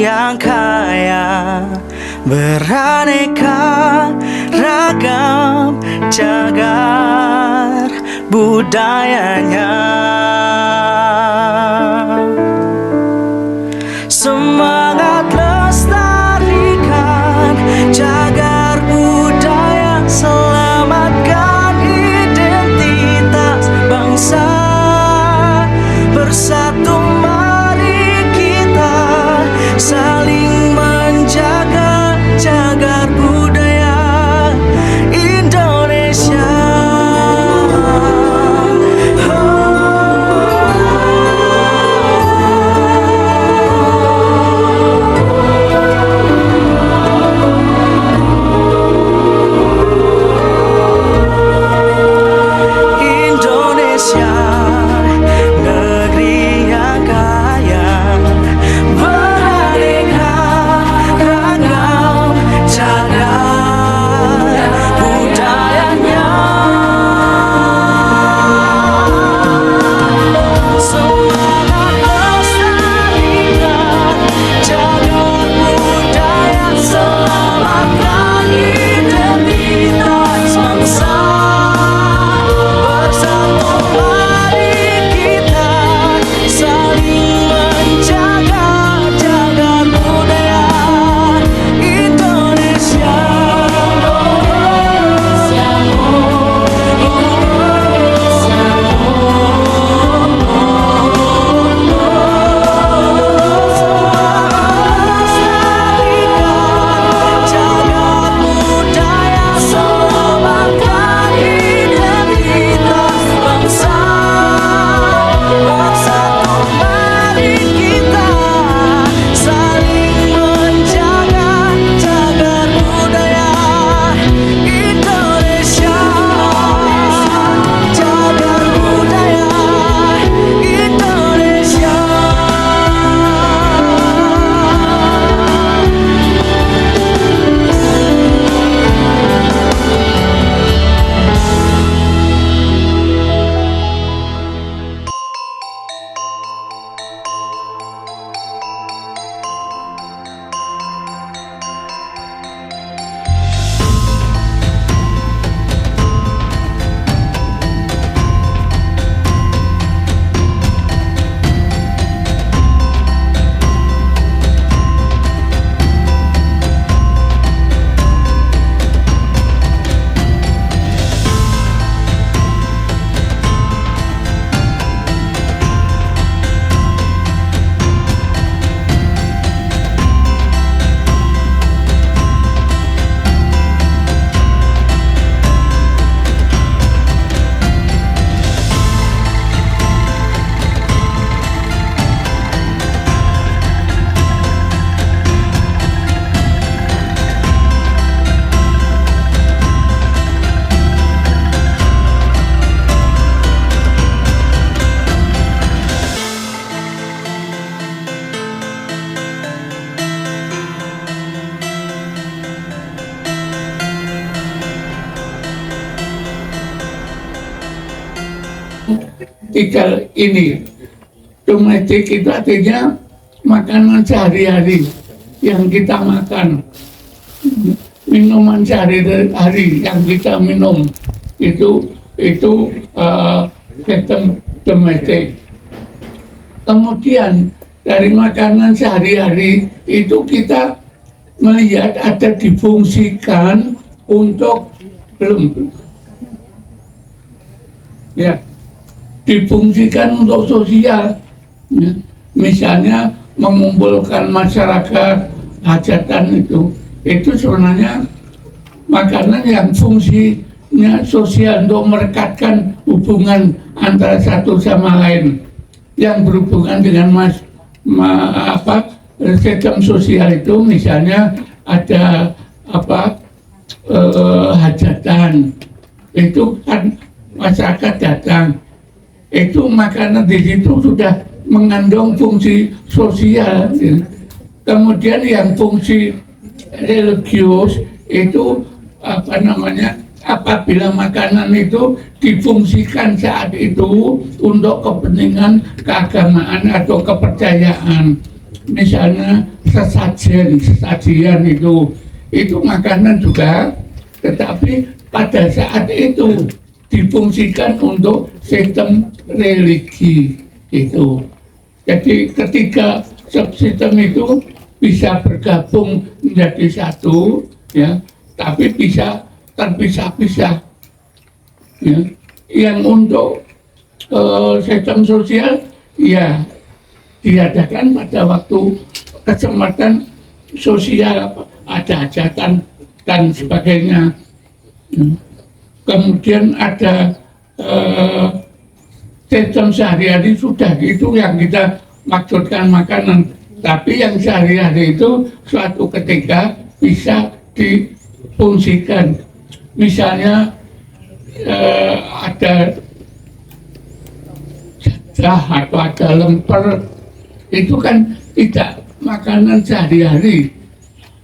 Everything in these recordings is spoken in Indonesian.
yang kaya, beraneka ragam cagar budayanya. Semangat lestarikan cagar budaya, selamatkan identitas bangsa. Bersatu mari kita saling menjaga cagar budaya Indonesia. Indonesia, negeri yang kaya, beraneka ragam cagar budayanya. Semangat lestarikan cagar budaya, selamatkan identitas bangsa. Bersatu mari kita saling menjaga cagar budaya Indonesia. Cagar budaya, selamatkan identitas bangsa. Bersatu mari kita saling menjaga cagar budaya Indonesia. Cagar budaya Indonesia. Tiga ini domestik itu artinya makanan sehari-hari yang kita makan, minuman sehari-hari yang kita minum, itu sistem domestik. Kemudian dari makanan sehari-hari itu kita melihat ada difungsikan untuk difungsikan untuk sosial, ya. Misalnya mengumpulkan masyarakat hajatan, itu sebenarnya makanan yang fungsinya sosial untuk merekatkan hubungan antara satu sama lain yang berhubungan dengan sistem sosial itu. Misalnya ada hajatan, itu kan masyarakat datang, itu makanan di situ sudah mengandung fungsi sosial. Kemudian yang fungsi religius itu apabila makanan itu difungsikan saat itu untuk kepentingan keagamaan atau kepercayaan. Misalnya sesajian itu makanan juga, tetapi pada saat itu difungsikan untuk sistem religi itu. Jadi ketika subsistem itu bisa bergabung menjadi satu, ya, tapi bisa terpisah-pisah. Ya. Yang untuk sistem sosial, ya diadakan pada waktu kesempatan sosial, ada hajatan dan sebagainya. Kemudian ada sistem sehari-hari sudah itu yang kita maksudkan makanan, tapi yang sehari-hari itu suatu ketika bisa difungsikan. Misalnya ada jajah atau ada lemper, itu kan tidak makanan sehari-hari.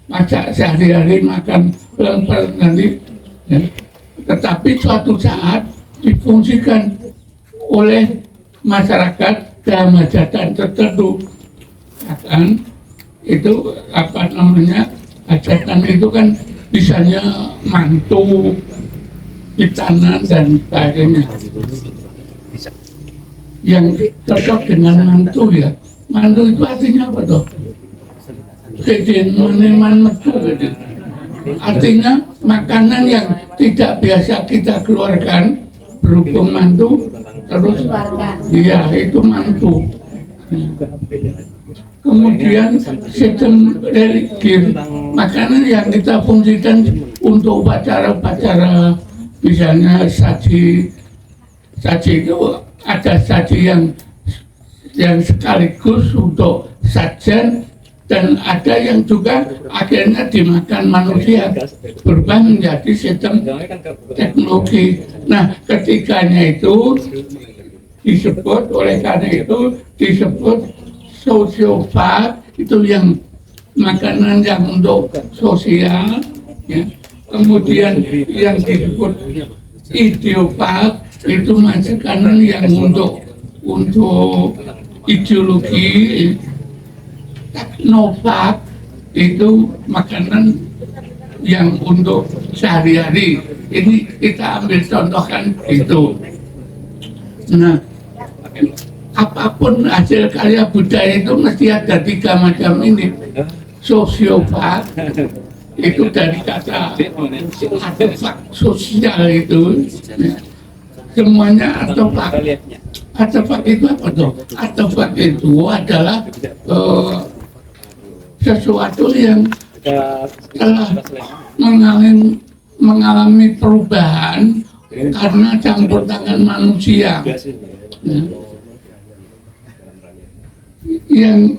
Masa sehari-hari makan lemper nanti, ya. Tetapi suatu saat difungsikan oleh masyarakat dalam hajatan tertentu. Kan itu apa namanya, hajatan itu kan misalnya mantu, hitanan dan sebagainya. Yang cocok dengan mantu, ya, mantu itu artinya apa toh? Kejenuhan metu, artinya makanan yang tidak biasa kita keluarkan berhubung mantu, terus iya itu mantu. Kemudian sistem religi, makanan yang kita fungsikan untuk upacara-upacara, misalnya saji itu ada saji yang sekaligus untuk sajian, dan ada yang juga akhirnya dimakan manusia, berubah menjadi sistem teknologi. Nah, ketiganya itu disebut, oleh karena itu disebut sosiofag, itu yang makanan yang untuk sosial, ya. Kemudian yang disebut ideofag, itu makanan yang untuk ideologi. Teknofag itu makanan yang untuk sehari-hari. Ini kita ambil contohkan itu. Nah, apapun hasil karya budaya itu mesti ada 3 macam ini. Sosiofag itu dari kata artefak sosial itu, semuanya artefak. Artefak itu apa tuh? Artefak itu adalah sesuatu yang telah mengalami perubahan karena campur tangan manusia. Yang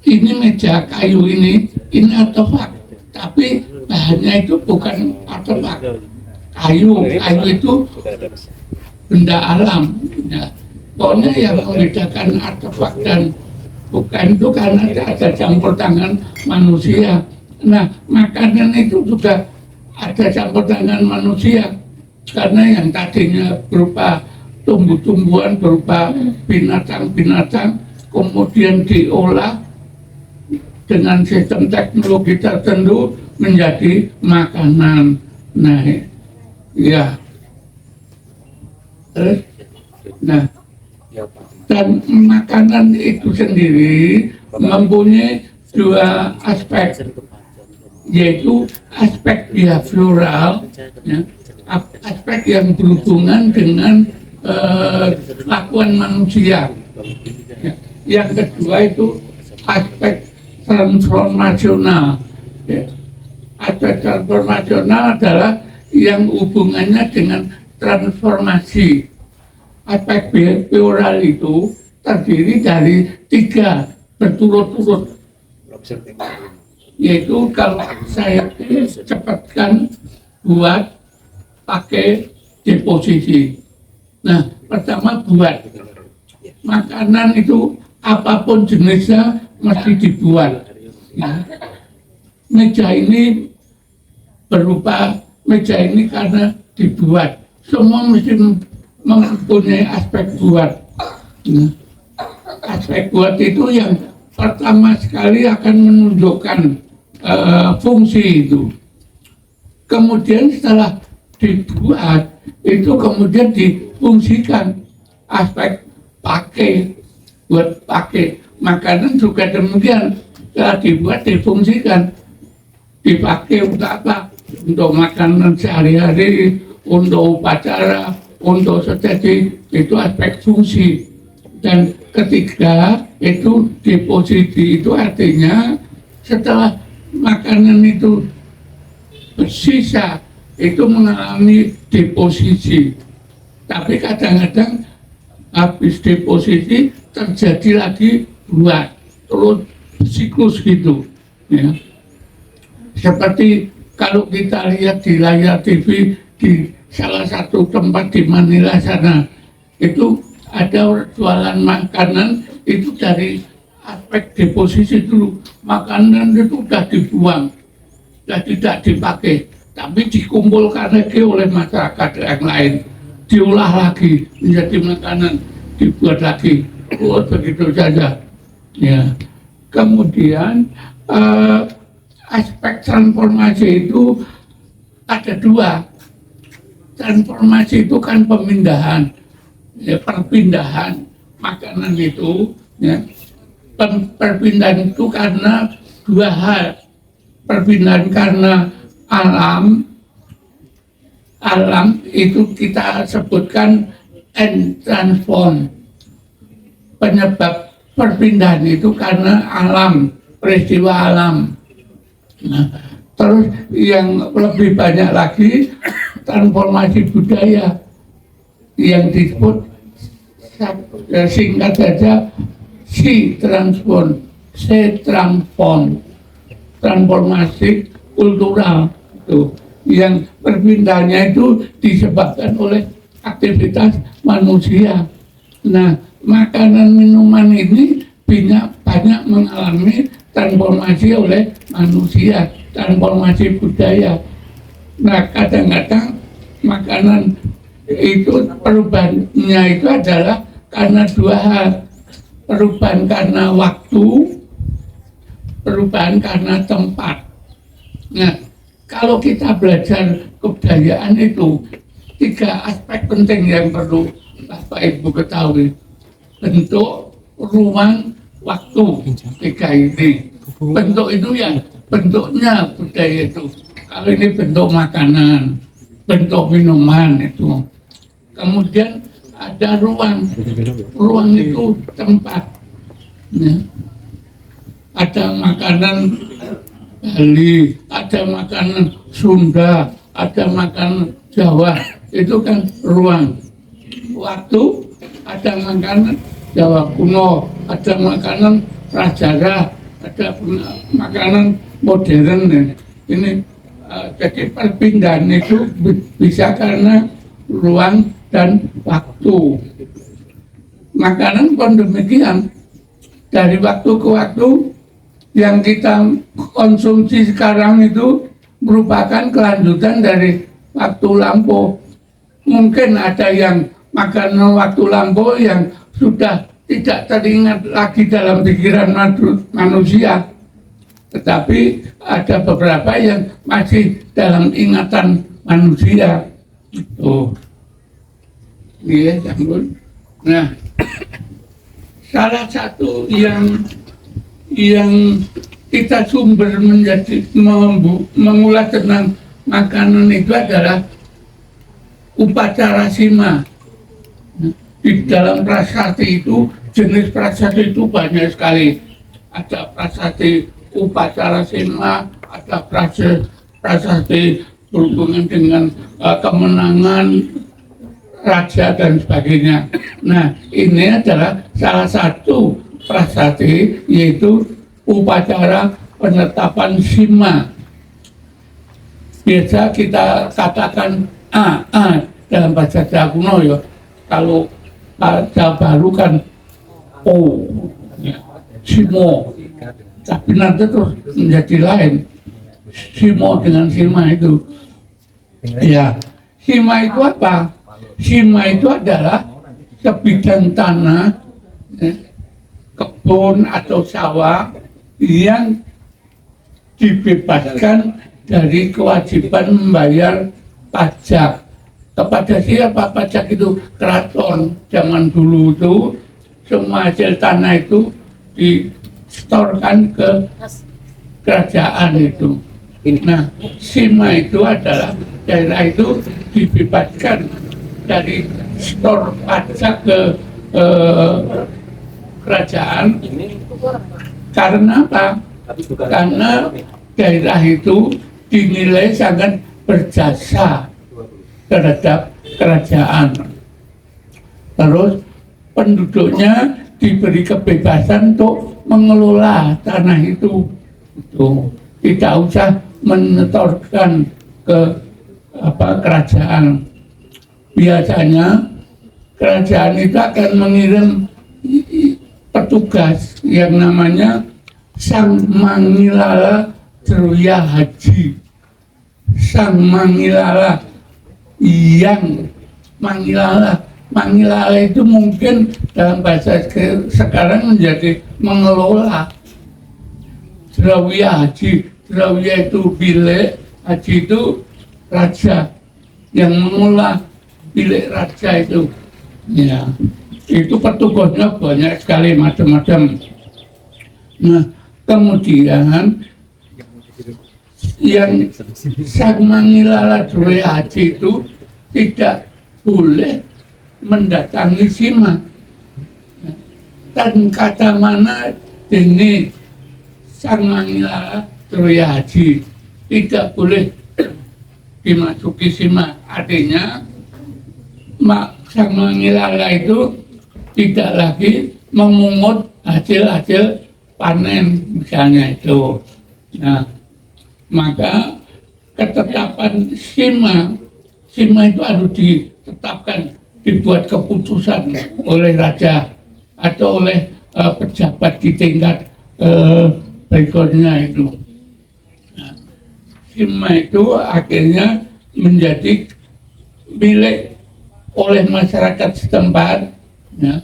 ini meja kayu ini artefak, tapi bahannya itu bukan artefak. Kayu itu benda alam. Ya. Pokoknya yang membedakan artefak dan bukan itu karena ada campur tangan manusia. Nah, makanan itu juga ada campur tangan manusia, karena yang tadinya berupa tumbuh-tumbuhan, berupa binatang-binatang, kemudian diolah dengan sistem teknologi tertentu menjadi makanan. Nah, ya. Nah, dan makanan itu sendiri mempunyai 2 aspek, yaitu aspek behavioral, ya, aspek yang berhubungan dengan kelakuan manusia. Ya. Yang kedua itu aspek transformasional. Ya. Aspek transformasional adalah yang hubungannya dengan transformasi. Aspek behavioral itu terdiri dari 3 berturut-turut, yaitu kalau saya cepatkan buat pakai deposisi. Nah, pertama buat makanan itu apapun jenisnya mesti dibuat. Ya. Meja ini berupa meja ini karena dibuat, semua mesti mempunyai aspek buat. Nah, aspek buat itu yang pertama sekali akan menunjukkan fungsi itu. Kemudian setelah dibuat itu kemudian difungsikan aspek pakai, buat pakai. Makanan juga demikian, setelah dibuat difungsikan, dipakai untuk apa? Untuk makanan sehari-hari, untuk upacara, untuk sedekah, itu aspek fungsi. Dan ketiga itu depositi, itu artinya setelah makanan itu bersisa itu mengalami deposisi, tapi kadang-kadang habis deposisi terjadi lagi buat terus siklus gitu ya. Seperti kalau kita lihat di layar TV di salah satu tempat di Manila sana, itu ada jualan makanan itu dari aspek deposisi dulu, makanan itu sudah dibuang, sudah tidak dipakai, tapi dikumpulkan lagi oleh masyarakat yang lain, diolah lagi menjadi makanan, dibuat lagi, begitu saja. Ya, kemudian aspek transformasi itu ada dua. Transformasi itu kan pemindahan, ya, perpindahan makanan itu, ya. Perpindahan itu karena dua hal. Perpindahan karena alam itu kita sebutkan and transform. Penyebab perpindahan itu karena alam, peristiwa alam. Nah, terus yang lebih banyak lagi transformasi budaya yang disebut singkat saja transformasi kultural itu, yang perpindahannya itu disebabkan oleh aktivitas manusia. Nah, makanan minuman ini banyak mengalami transformasi oleh manusia, transformasi budaya. Nah, kadang-kadang makanan itu perubahannya itu adalah karena dua hal. Perubahan karena waktu, perubahan karena tempat. Nah, kalau kita belajar kebudayaan itu, tiga aspek penting yang perlu Bapak Ibu ketahui. Bentuk, ruang, waktu, tiga ini. Bentuk itu ya, bentuknya budaya itu. Kalau ini bentuk makanan, bentuk minuman itu. Kemudian ada ruang itu tempat, ya. Ada makanan Bali, ada makanan Sunda, ada makanan Jawa, itu kan ruang. Waktu, ada makanan Jawa kuno, ada makanan prasejarah, ada makanan modern, ya. Ini jadi perpindahan itu bisa karena ruang dan waktu. Makanan pun demikian, dari waktu ke waktu yang kita konsumsi sekarang itu merupakan kelanjutan dari waktu lampau. Mungkin ada yang makanan waktu lampau yang sudah tidak teringat lagi dalam pikiran manusia, tetapi ada beberapa yang masih dalam ingatan manusia. Iya, Jambul. Nah, salah satu yang kita sumber menjadi mengulas tentang makanan itu adalah upacara sima. Di dalam prasasti itu, jenis prasasti itu banyak sekali. Ada prasasti upacara sima, ada prasasti berhubungan dengan kemenangan raja dan sebagainya. Nah, ini adalah salah satu prasasti, yaitu upacara penetapan sima. Biasa kita katakan dalam bahasa Jawa kuno ya. Kalau bahasa baru kan ya, simo. Tapi nanti terus menjadi lain. Simo dengan sima itu. Ya, sima itu apa? Sima itu adalah sebidang tanah, ya, kebun atau sawah yang dibebaskan dari kewajiban membayar pajak. Kepada siapa pajak itu? Keraton. Zaman dulu itu semua hasil tanah itu disetorkan ke kerajaan itu. Nah, Sima itu adalah daerah itu dibebaskan dari setor pajak ke kerajaan. Karena apa? Karena daerah itu dinilai sangat berjasa terhadap kerajaan. Terus penduduknya diberi kebebasan untuk mengelola tanah itu. Tidak usah menyetorkan ke kerajaan. Biasanya kerajaan itu akan mengirim petugas yang namanya Sang Mangilala Truya Haji. Sang Mangilala yang Mangilala itu mungkin dalam bahasa sekarang menjadi mengelola. Truya Haji, Truya itu bilik, Haji itu raja yang mengelola bilik raja itu. Ya, itu petugasnya banyak sekali macam-macam. Nah, kemudian yang Sang Mangilala Truya Haji itu tidak boleh mendatangi Sima. Dan kata mana ini Sang Mangilala Truya Haji tidak boleh dimasuki Sima. Artinya Sang Mangilala itu tidak lagi memungut hasil-hasil panen misalnya itu. Nah, maka ketetapan Sima itu harus ditetapkan, dibuat keputusan oleh raja atau oleh pejabat di tingkat berikutnya itu. Nah, Sima itu akhirnya menjadi milik oleh masyarakat setempat, ya,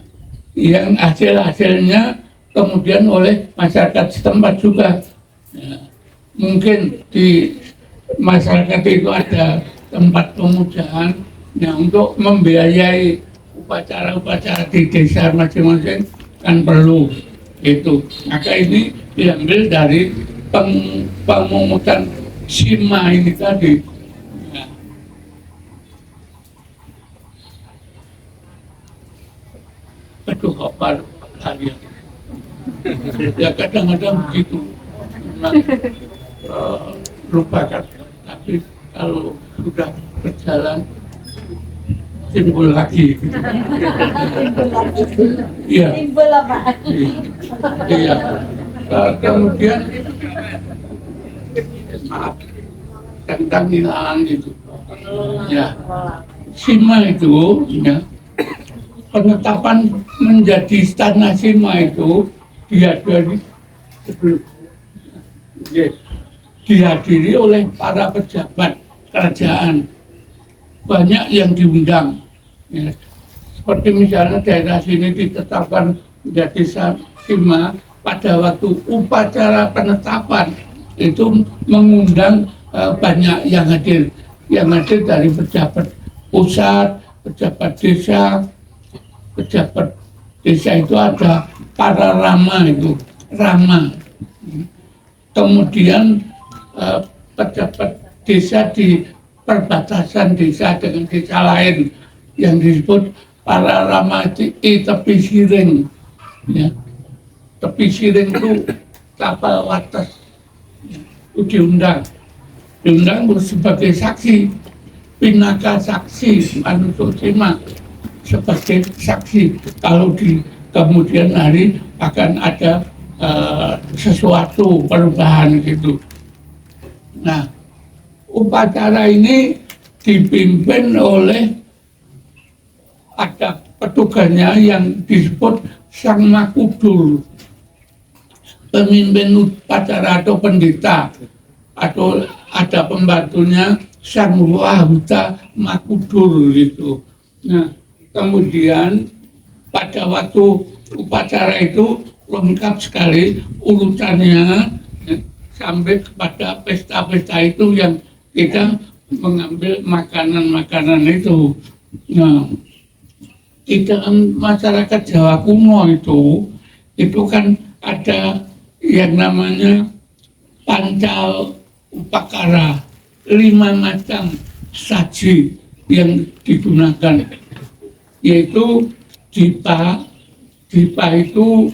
yang hasil-hasilnya kemudian oleh masyarakat setempat juga. Ya, mungkin di masyarakat itu ada tempat pemujaan yang untuk membiayai upacara-upacara di desa masing-masing kan perlu itu. Maka ini diambil dari pemungutan Sima ini tadi. Ya. Aduh, kok paru kalian. Ya kadang-kadang begitu. Nah, lupakan. Tapi kalau sudah berjalan timbul lagi. Iya. Timbul apa? Iya. Kemudian maaf tentang hilang itu. Ya. Sima itu, ya, penetapan menjadi tanah Sima itu dihadiri dihadiri oleh para pejabat kerajaan, banyak yang diundang. Ya. Seperti misalnya daerah sini ditetapkan menjadi Sima pada waktu upacara penetapan itu mengundang banyak yang hadir dari pejabat pusat, pejabat desa itu ada para rama itu, rama. Kemudian pejabat desa di perbatasan desa dengan desa lain yang disebut para rama di tepi siring. Ya. Tepi siring itu kapal wates, itu diundang sebagai saksi, pinaka saksi Manusuk Sima sebagai saksi kalau di kemudian hari akan ada sesuatu perubahan gitu. Nah, upacara ini dipimpin oleh ada petugasnya yang disebut Sang Makudur, pemimpin upacara atau pendeta, atau ada pembantunya Sang Wahuta Makudur gitu. Nah, kemudian pada waktu upacara itu lengkap sekali urutannya, ya, sampai kepada pesta-pesta itu yang kita mengambil makanan-makanan itu. Nah, di dalam masyarakat Jawa kuno itu kan ada yang namanya pancal upakara, 5 macam saji yang digunakan, yaitu dipa itu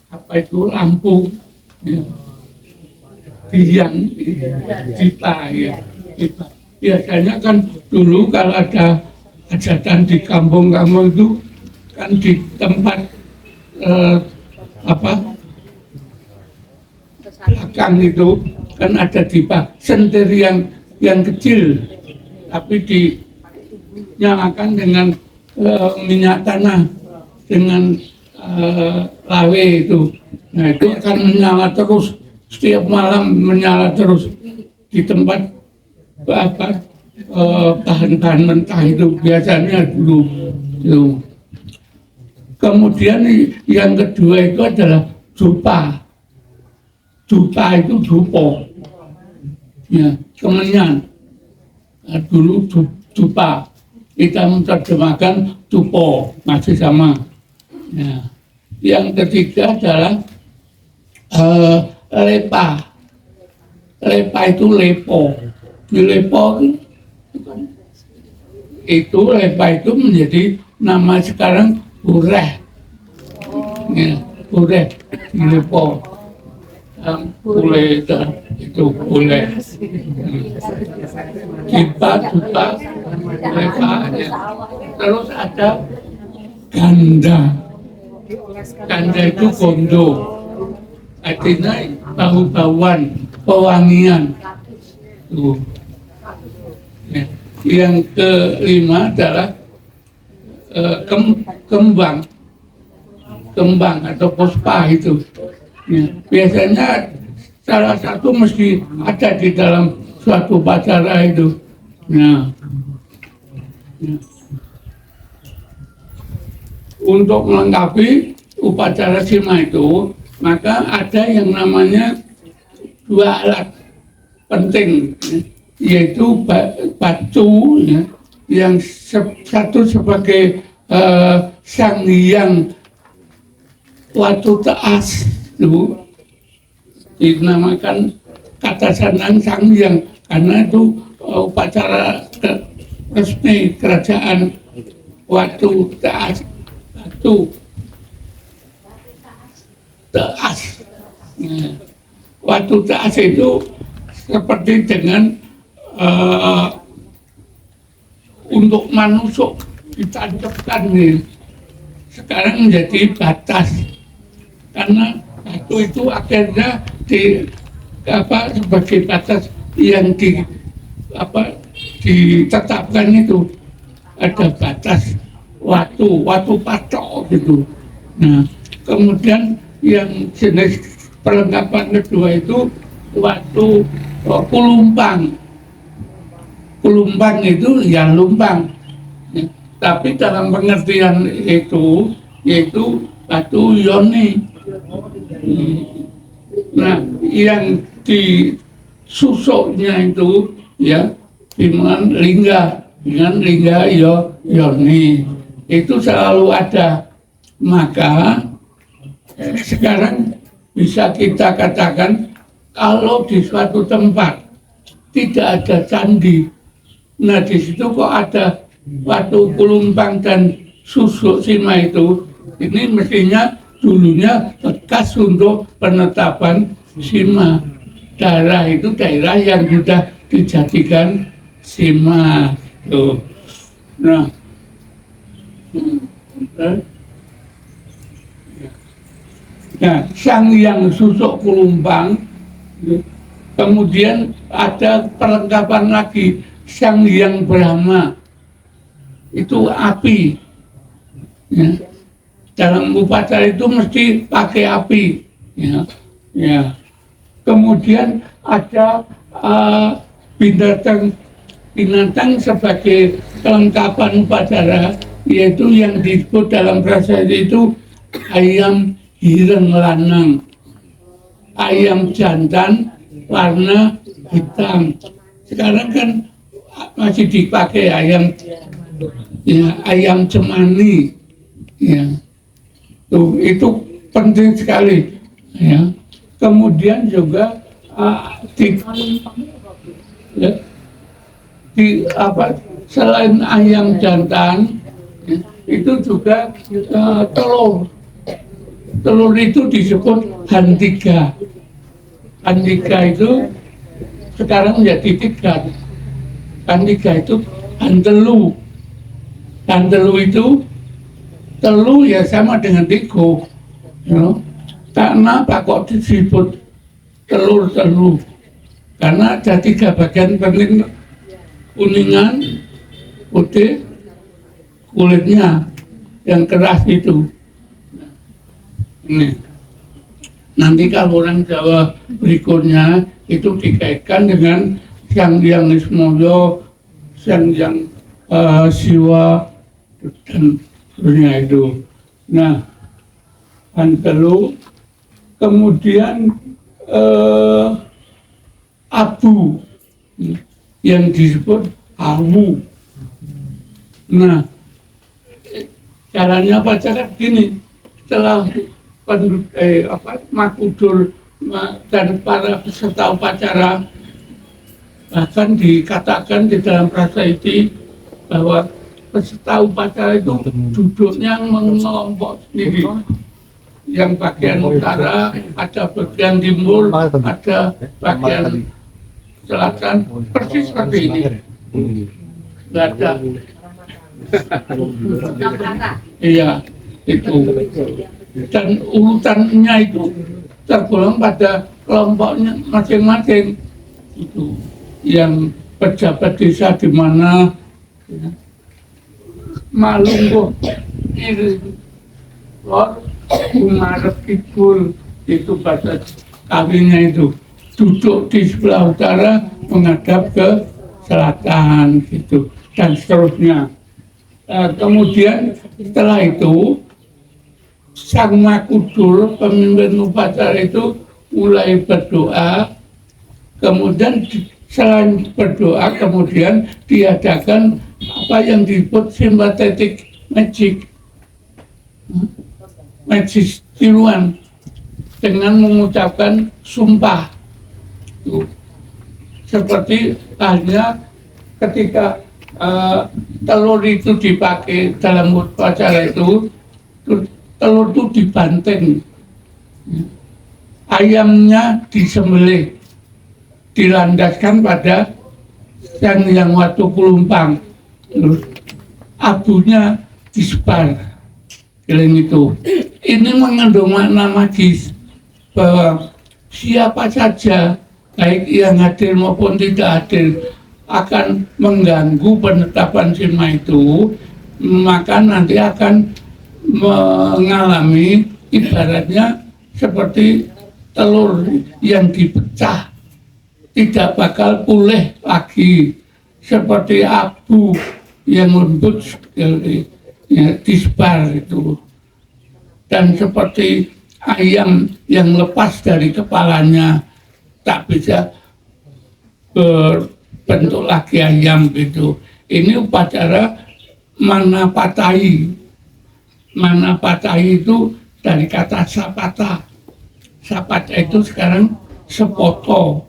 apa itu lampu, ya. Biang dipa ya. Dipa. Biasanya kan dulu kalau ada hajatan di kampung-kampung itu kan di tempat belakang itu kan ada dipa sentir yang kecil, tapi dinyalakan dengan minyak tanah dengan lawe itu. Nah itu akan menyala terus, setiap malam menyala terus di tempat bahan-bahan mentah itu biasanya dulu. Kemudian yang kedua itu adalah dupa. Dupa itu dupo, ya, kemenyan. Nah, dulu dupa, kita menerjemahkan dupo, masih sama. Ya. Yang ketiga adalah lepa. Lepa itu lepo. Di lepo itu lepa itu menjadi nama sekarang bureh. Ya, bureh di lepo. Boleh itu boleh. Kita dupa lepa. Ya. Terus ada ganda. Ganda itu gondo. Artinya bau-bauan, pewangian. Ya. Yang kelima adalah kembang atau puspa itu. Ya. Biasanya salah satu mesti ada di dalam suatu upacara itu. Nah, ya. Untuk melengkapi upacara sima itu, maka ada yang namanya 2 alat penting, yaitu batu, ya, yang satu sebagai sang hyang watu teas, itu dinamakan kata sanang sang hyang karena itu upacara resmi kerajaan watu teas, batu teas. Nah, watu teas itu seperti dengan untuk manusuk ditancapkan nih. Sekarang menjadi batas karena batu itu akhirnya sebagai batas yang ditetapkan itu ada batas watu patok gitu. Nah, kemudian yang jenis perlengkapan kedua itu watu kulumpang. Kulumpang itu ya lumpang. Ya, tapi dalam pengertian itu yaitu batu yoni. Nah, yang disusuknya itu ya dengan lingga yoni itu selalu ada. Maka sekarang bisa kita katakan kalau di suatu tempat tidak ada candi, nah di situ kok ada watu kulumpang dan susuk sima itu, ini mestinya dulunya bekas untuk penetapan sima. Daerah itu daerah yang sudah dijadikan sima. Tuh. Nah, sang yang susuk kulumpang, kemudian ada perlengkapan lagi sang yang Brahma, itu api. Ya. Dalam upacara itu mesti pakai api. Ya. Ya. Kemudian ada binatang sebagai kelengkapan upacara, yaitu yang disebut dalam prasasti itu ayam hireng lanang, ayam jantan warna hitam. Sekarang kan masih dipakai ayam, ya, ayam cemani, ya. Tuh, itu penting sekali, ya. Kemudian juga selain ayam jantan, ya, itu juga telur. Telur itu disebut hantiga. Hantiga itu sekarang menjadi 3. Hantiga itu hantelu. Hantelu itu telu ya sama dengan tigo, ya. Karena apa kok disebut telur-telur? Karena ada 3 bagian penting, kuningan, putih, kulitnya yang keras itu. Ini. Nanti kalau orang Jawa berikutnya itu dikaitkan dengan Hyang Wismoyo, Hyang Siwa, dan seterusnya itu. Nah, hantelu, kemudian abu yang disebut awu. Nah, caranya pacaran gini, setelah Makudur dan para peserta upacara, bahkan dikatakan di dalam prasasti bahwa peserta upacara itu duduknya mengelompok sendiri. Yang bagian utara, ada bagian timur, ada bagian selatan, persis seperti ini. Nggak ada. Iya, itu. Dan urutannya itu tergolong pada kelompoknya masing-masing. Itu yang pejabat desa di mana, ya, Malungguh, Lor, Umarep Kidul, itu bahasa kawinnya itu. Duduk di sebelah utara menghadap ke selatan, gitu, dan seterusnya. Kemudian setelah itu Sang Makudur, pemimpin upacara itu mulai berdoa. Kemudian selain berdoa, kemudian diadakan apa yang disebut sympathetic magic, magic tiruan, dengan mengucapkan sumpah. Seperti halnya ketika telur itu dipakai dalam upacara itu, telur itu dibanting, ayamnya disembelih, dilandaskan pada Sang Hyang Watu Kulumpang, terus abunya disebar keliling itu. Ini mengandung makna magis bahwa siapa saja, baik yang hadir maupun tidak hadir, akan mengganggu penetapan Sima itu, maka nanti akan mengalami ibaratnya seperti telur yang dipecah, tidak bakal pulih lagi, seperti abu yang lembut ya, disebar itu, dan seperti ayam yang lepas dari kepalanya tak bisa berbentuk lagi ayam gitu. Ini upacara Manapatahi. Manapatahi itu dari kata sapata. Sapata itu sekarang sepoto.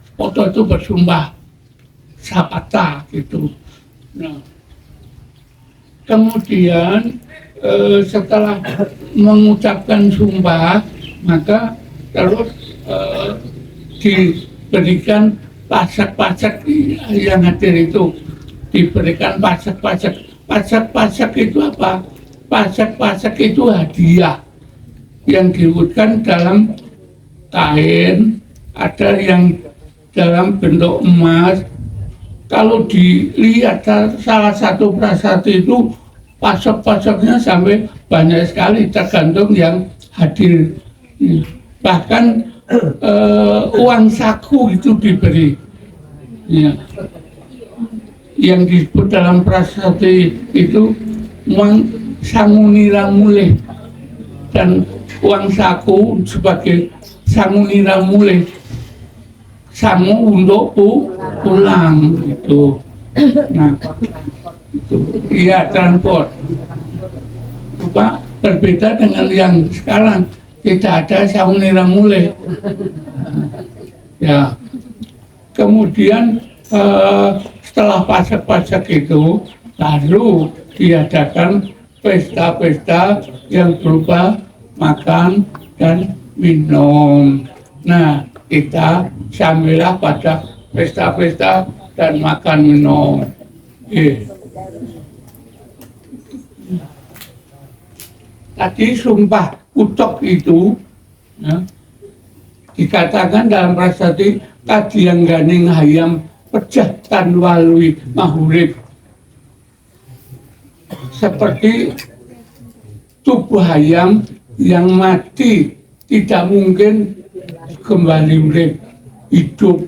Sepoto itu bersumpah. Sapata gitu. Nah, kemudian setelah mengucapkan sumpah, maka terus diberikan pajak-pajak yang hadir itu, diberikan pajak-pajak. Pajak-pajak itu apa? Pajak-pajak itu hadiah yang diwujudkan dalam kain, ada yang dalam bentuk emas. Kalau dilihat salah satu prasasti itu, pajak-pajaknya sampai banyak sekali, tergantung yang hadir. Bahkan uang saku itu diberi. Ya. yang disebut dalam prasasti itu uang sangunira mulih, dan uang saku sebagai sangunira mulih, sangu untuk pulang itu. Nah, itu iya transport. Pak, berbeda dengan yang sekarang, tidak ada sangunira mulih. Ya, kemudian setelah pasak-pasak itu lalu diadakan pesta-pesta yang berupa makan dan minum. Nah, kita sambillah pada pesta-pesta dan makan minum. Tadi sumpah utok itu ya, dikatakan dalam prasasti kajian ganing hayam pecah tan walui mahurib, seperti tubuh hayam yang mati tidak mungkin kembali urip hidup.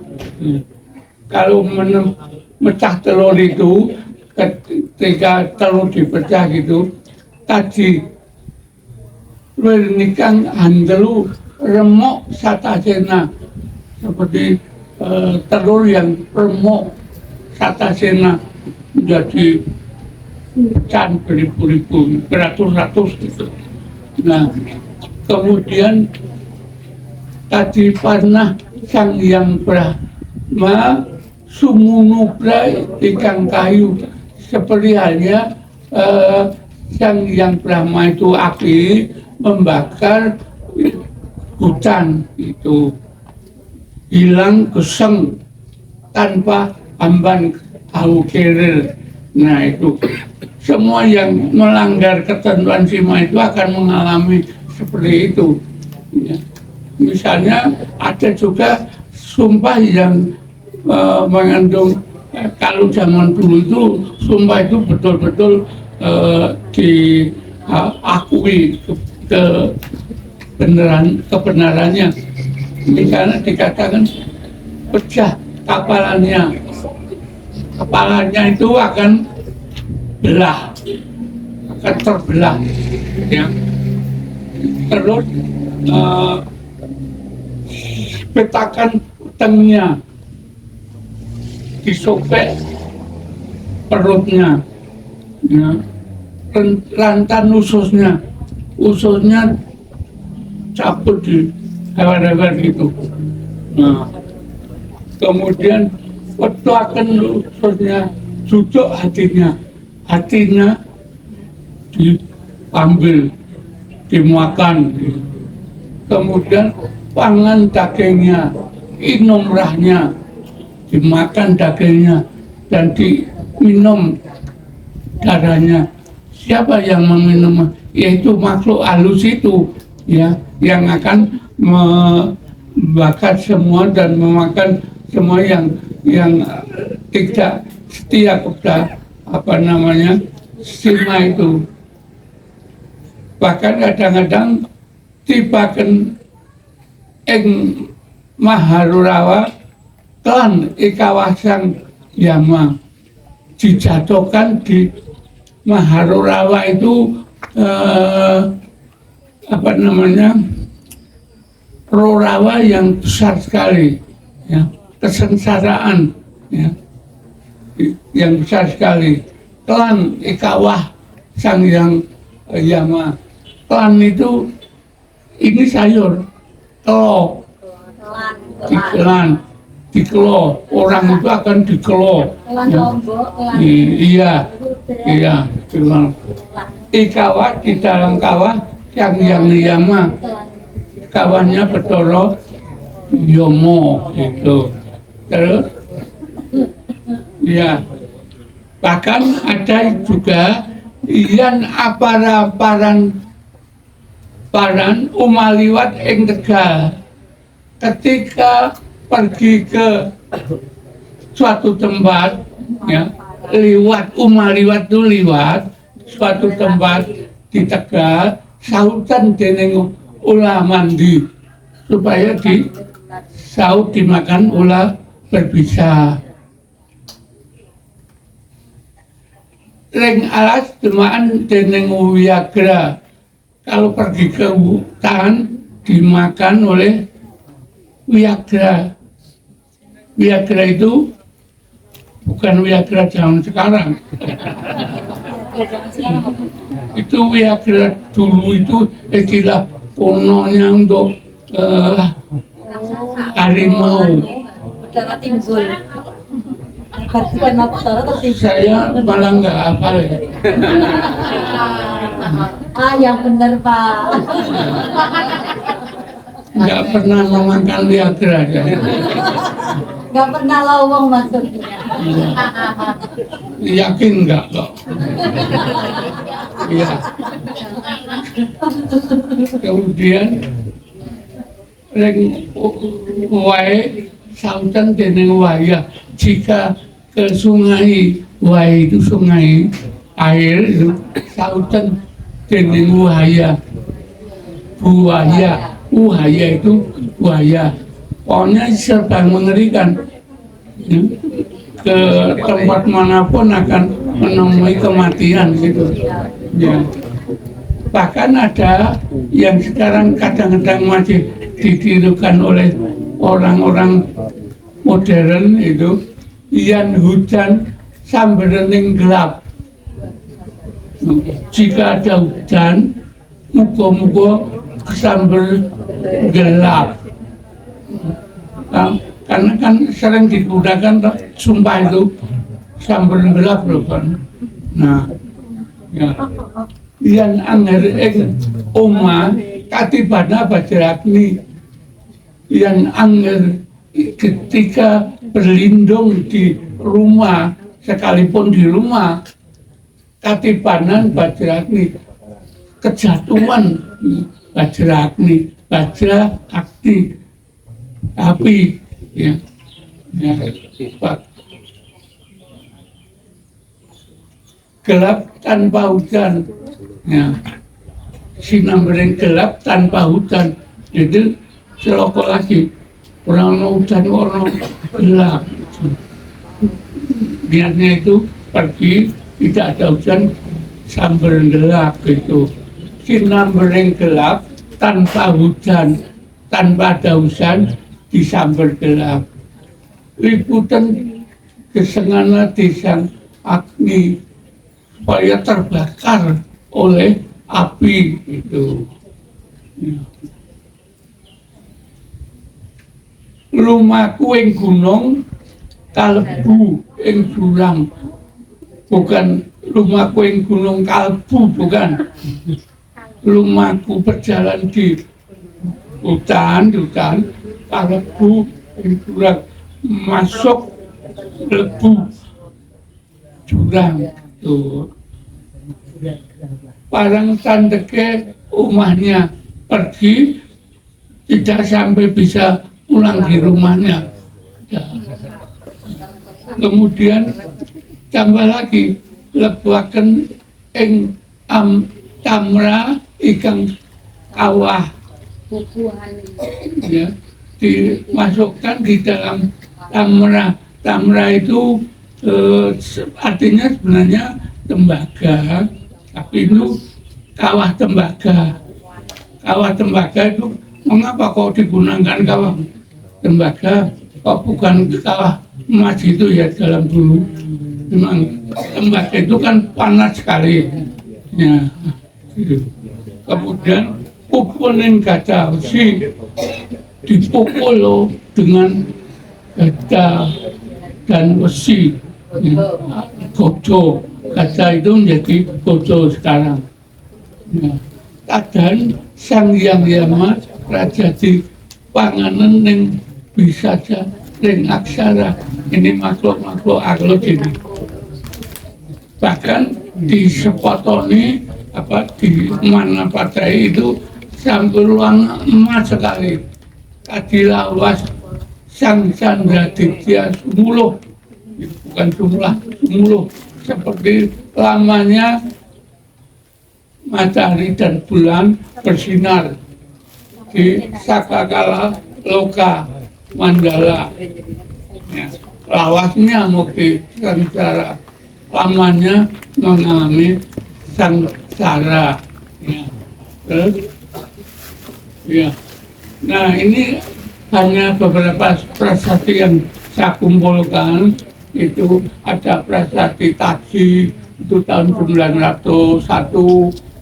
Kalau memecah telur itu, ketika telur dipecah gitu, tadi nikang handelu remuk satasena, seperti telur yang remuk satasena menjadi pecahan beribu-ribu, beratus-ratus gitu. Nah, kemudian tadi pernah Sang Hyang Brahma sumunubra ikan kayu, seperti halnya Sang Hyang Brahma itu api membakar hutan itu, hilang geseng tanpa amban au keril. Nah, itu semua yang melanggar ketentuan sima itu akan mengalami seperti itu ya. Misalnya ada juga sumpah yang mengandung kalau zaman dulu itu sumpah itu betul-betul diakui kebenarannya. Misalnya dikatakan pecah kepalanya itu akan belah, akan terbelah ya. Terus petakan tengnya disobek perutnya ya. Rantan ususnya cabut di hewan-hewan gitu. Nah, kemudian petakan ususnya cucuk hatinya diambil, dimakan. Kemudian pangan dagingnya, inomrahnya, dimakan dagingnya dan diminum darahnya. Siapa yang meminum? Yaitu makhluk halus itu ya, yang akan membakar semua dan memakan semua yang tidak setia kepada sima itu. Bahkan kadang-kadang tibaken ing Maharurawa klan ikawasang Yama, dijatuhkan di Maharurawa itu Rorawa yang besar sekali ya, kesengsaraan ya, yang besar sekali. Klan Ikawah Sang Hyang Yama, klan itu ini sayur, telur, dikelo, orang itu akan dikelo. Ya. Iya, Ikawah di dalam kawah Sang Hyang Yama, kawahnya Bathara Yama itu. Terus ya, bahkan ada juga yang paran umaliwat ing Tegal, ketika pergi ke suatu tempat ya, umaliwat itu liwat suatu tempat di Tegal, sautan dening ulah mandi supaya saut dimakan ulah berbisa. ring alas temaan dening Wiagra. Kalau pergi ke hutan dimakan oleh Wiagra. Wiagra itu bukan Wiagra zaman sekarang. Itu Wiagra dulu itu istilah kunonya untuk harimau. Darah timbul. Bukan apa darah tertimbul. Saya malah nggak hafal ya. Yang benar Pak. Nggak pernah memakan Viagra saya. Nggak pernah lowong maksudnya. Yakin nggak kok? Iya. Kemudian ring wae sautan dening waya, jika ke sungai, wae itu sungai air itu sautan dening buaya, buaya itu buaya, pokoknya serba mengerikan. Ke tempat manapun akan menemui kematian gitu. Ya. Bahkan ada yang sekarang kadang-kadang masih ditirukan oleh orang-orang modern itu, yang hujan samberening gelap. Jika ada hujan, muka-muka sambil gelap. Karena kan sering digunakan sumpah itu sambil gelap loh kan. Nah, ya. Yang angger ing oma katibana Bajragni, yang angger ketika berlindung di rumah, sekalipun di rumah katibanan Bajragni, kejatuhan Bajragni, Bajra akti api, ya, ya, gelap tanpa hujan, ya, sinambering gelap tanpa hujan, itu celoko lagi, orang hujan orang gelap, niatnya itu pergi tidak ada hujan sambil gelap itu, sinambering gelap tanpa hujan, tanpa ada hujan disambar gelap. Liputan kesengana desang Agni supaya terbakar oleh api itu. Rumahku ing gunung kalbu ing jurang, bukan rumahku ing gunung kalbu, bukan. Rumahku berjalan di hutan kalbu ing jurang, masuk lebu jurang tuh. Parang tandeke rumahnya pergi, tidak sampai bisa pulang di rumahnya. Ya. Kemudian tambah lagi lebuaken ing tamra ikang kawah, ya, dimasukkan di dalam tamra. Tamra itu artinya sebenarnya tembaga, tapi itu kawah tembaga. Kawah tembaga itu mengapa kok digunakan kawah tembaga? Kok bukan kawah emas itu ya dalam dulu? Memang tembaga itu kan panas sekali. Ya, gitu. Kemudian pukulan gajah besi dipukul dengan gajah dan besi, ya, gojo. Gajah itu menjadi gojo sekarang. Ya. Kadang Sang Hyang Yama Raja di panganan yang bisa saja ring aksara, ini makhluk-makhluk aglo ini. Bahkan di sepotoni apa di mana Padai itu sampai ruang emas sekali. Kadilawas Sang Chandra Ditya Sumuluh, bukan jumlah Sumuluh, seperti lamanya matahari dan bulan bersinar di Sakakala Loka Mandala. Ya, lawasnya Mukti Sansara lamanya mengalami samsara. Ya. Terus, ya. Nah ini hanya beberapa prasasti yang saya kumpulkan. Itu ada prasasti Taji itu tahun 901,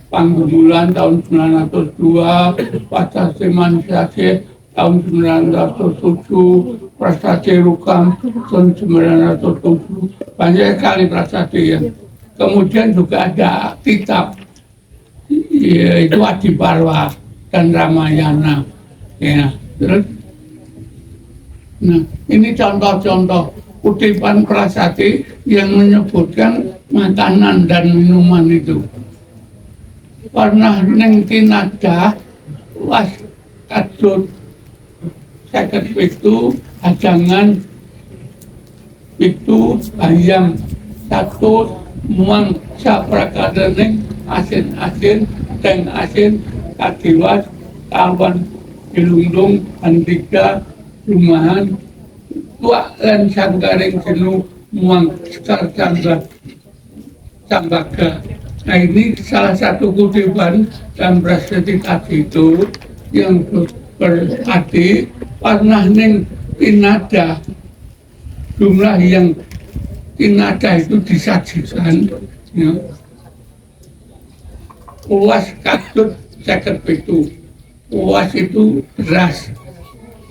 Panggumulan tahun 902, Prasasti Manisasi tahun 907, Prasasti Rukam tahun 907, banyak sekali prasasti ya. Kemudian juga ada kitab itu Adiparwa dan Ramayana ya. Terus nah ini contoh-contoh kutipan prasasti yang menyebutkan makanan dan minuman itu. Pernah neng tinada was kadut seket itu hajangan itu ayam satu muang saprakada neng asin-asin teng asin kadiwas kawan dilundung andika rumahan tua dan sanggaring jenuh muang sekar sambaga. Nah ini salah satu kutipan dan prasasti tadi itu yang berarti pernah neng tinada jumlah yang tinada itu disajikan ya. Uas katut seket itu uas itu beras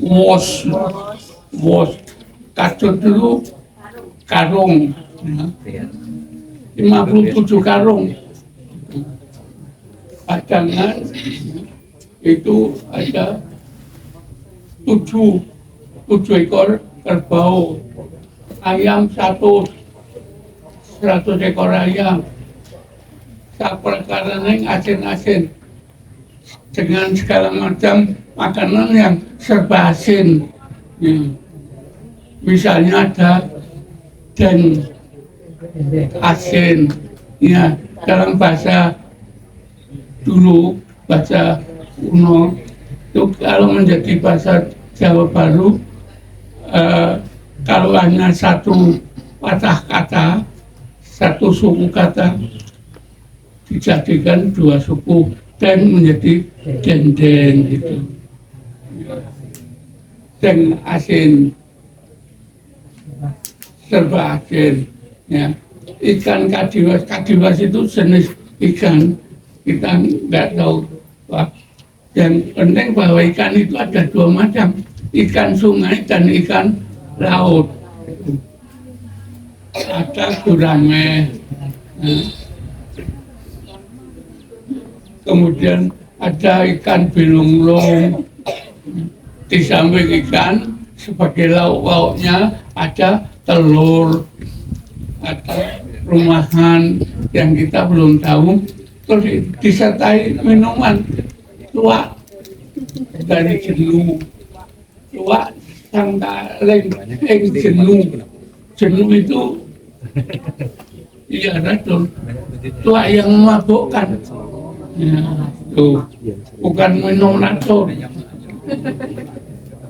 wos katut itu karung ya. 57 karung padangan itu ada 7 ekor kerbau, ayam 100 ekor ayam, saperkara neng asin-asin dengan segala macam makanan yang serba asin ya. Misalnya ada dan asin ya, dalam bahasa dulu bahasa kuno itu kalau menjadi bahasa Jawa Baru kalau hanya satu patah kata, satu suku kata dijadikan dua suku dan menjadi dendeng gitu. Dan asin serba asin ya. Ikan kadiwas itu jenis ikan kita nggak tahu Pak. Yang penting bahwa ikan itu ada dua macam, ikan sungai dan ikan laut. Ada gurame, kemudian ada ikan belunglung. Di samping ikan sebagai lauk-lauknya ada telur, ada rumahan yang kita belum tahu, terus disertai minuman tua dari jenuh, tua sangkaling jenuh itu iya racun, tua yang memabukkan ya, tuh bukan minum racun.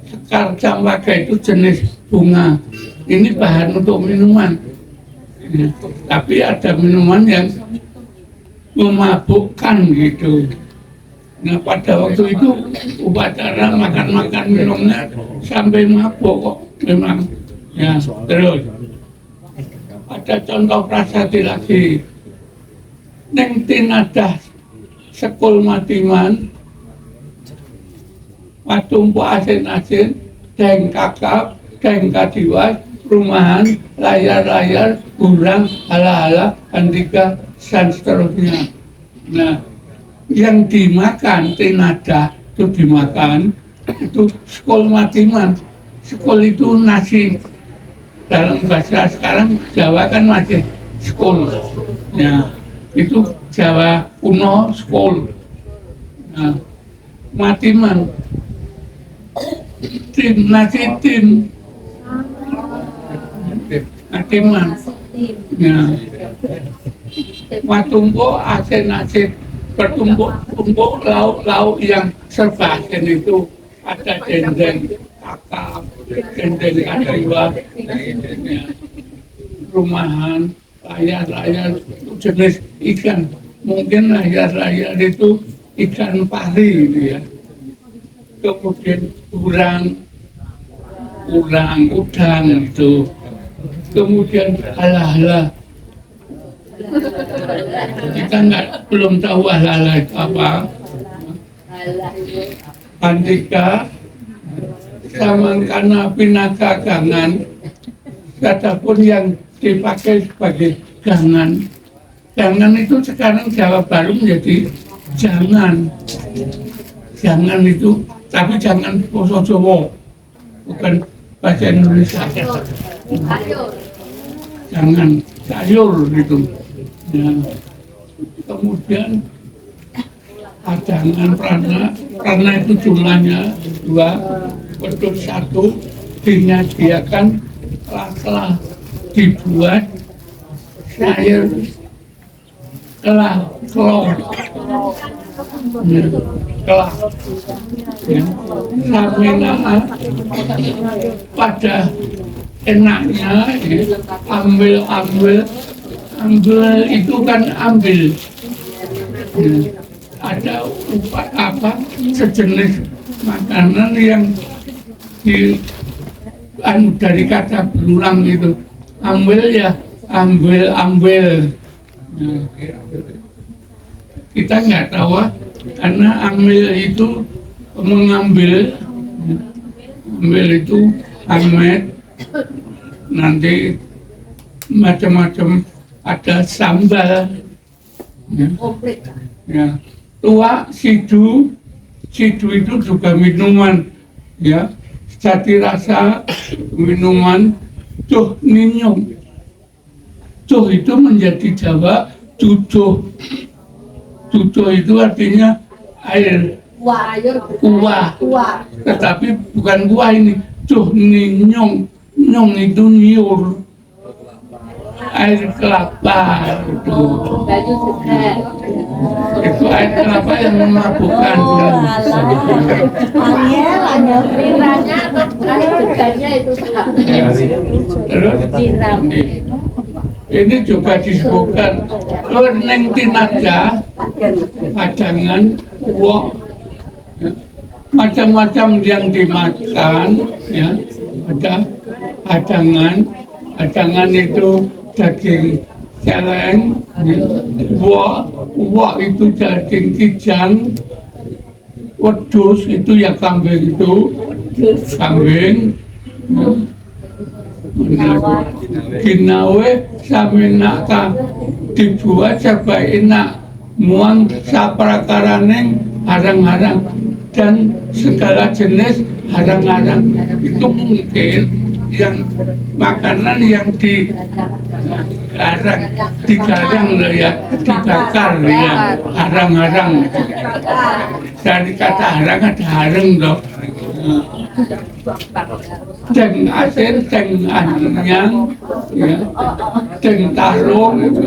Sekar cempaka itu jenis bunga, ini bahan untuk minuman. Ya, tapi ada minuman yang memabukkan gitu. Nah pada waktu itu upacara makan-makan minumnya sampai mabuk kok memang. Ya terus ada contoh prasasti lagi. Neng tinada sekul matiman, matumpu asin-asin, deng kakap, deng kadiwas, rumahan, layar-layar, gurang, hala-hala, andika, dan seterusnya. Nah, yang dimakan, tinada itu dimakan, itu sekol matiman. Sekol itu nasi. Dalam bahasa sekarang Jawa kan masih sekol. Nah, itu Jawa kuno sekol. Nah, matiman. Nasi tim. Matiman. Nah, matumpuk asin-asin, bertumpuk-tumpuk lauk-lauk yang serba asin itu ada dendeng, kakap, dendeng kadiwas, rumahan, layar-layar jenis ikan. Mungkin layar-layar itu ikan pari gitu ya. Kemudian udang itu. Kemudian hala-hala. Kita belum tahu hala-hala itu apa. Andika samangkana pinaka gangan, adapun yang dipakai sebagai gangan. Gangan itu sekarang Jawa Baru menjadi jangan. Jangan itu, tapi jangan basa Jawa, bukan bahasa Indonesia. Jangan sayur gitu. Ya. Kemudian padangan prana itu jumlahnya 2, betul 1, dinyadiakan telah dibuat sayur kelor kelah ya. Saminaa pada enaknya ya. Ambil itu kan ambil ya. Ada sejenis makanan yang dari kata berulang itu ambil ya ambil ya. Kita nggak tahu karena ambil itu mengambil itu amet nanti macam-macam ada sambal ya. Tua sidu itu juga minuman ya, jati rasa minuman. Tuh ninyong tuh itu menjadi Jawa tujuh itu artinya air kuah, tetapi bukan kuah ini. Tuh ninyong itu niur air kelapa itu air kelapa yang memabukkan. Terus ini juga disebutkan neng tinaga padangan wok macam-macam yang dimakan ya. Ada padangan itu daging celeng, wok itu daging kijang, wedhus itu ya kambing itu kambing. Ginawe saminaka dibuat sebaiknya muang saprakaraning harang-harang dan segala jenis harang-harang. Itu mungkin yang makanan yang digarang ya, dibakar ya, harang-harang. Dari kata harang ada hareng loh. Deng asin, deng anyang, ya, deng tarung itu.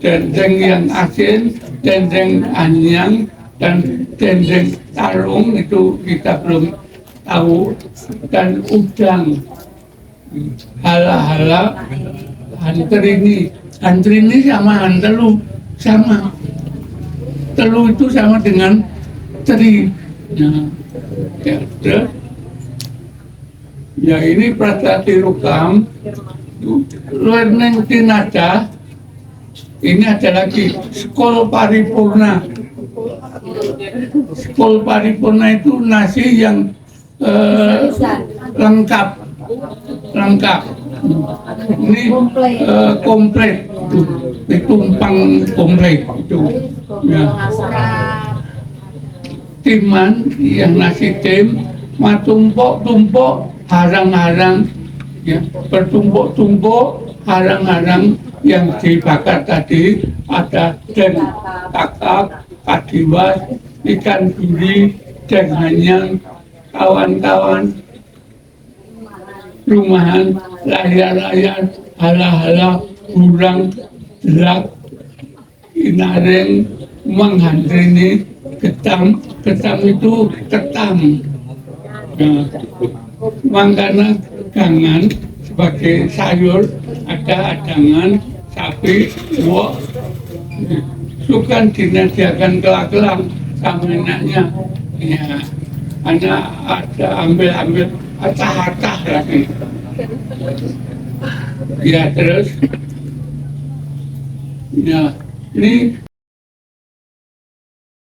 Dendeng yang asin, dendeng anyang, dan dendeng tarung itu kita belum tahu. Dan udang, hala-hala, antrini sama hantelu sama. Telu itu sama dengan teri. Ya ini prasasti rukam. Luar neng tinada. Ini ada lagi skol paripurna. Skol paripurna itu nasi yang lengkap. Ini komplit. Ditumpang komplit itu. Ya. Timan yang nasi tim, matumpuk-tumpuk harang-harang, ya, bertumpuk-tumpuk harang-harang yang dibakar tadi. Ada den kakak, kadiwas, ikan duri, den hanyang, kawan-kawan, rumahan, layar-layar, hala-hala, burang, jelak, inaring, manghandrini, ketam itu ketam. Nah, mangkana gangan sebagai sayur, ada ada adangan sapi, wok, sukan dinasihatkan kelak-kelak sama anaknya. Ya, anak ada ambil atah-atah lagi. Ya terus, ya ini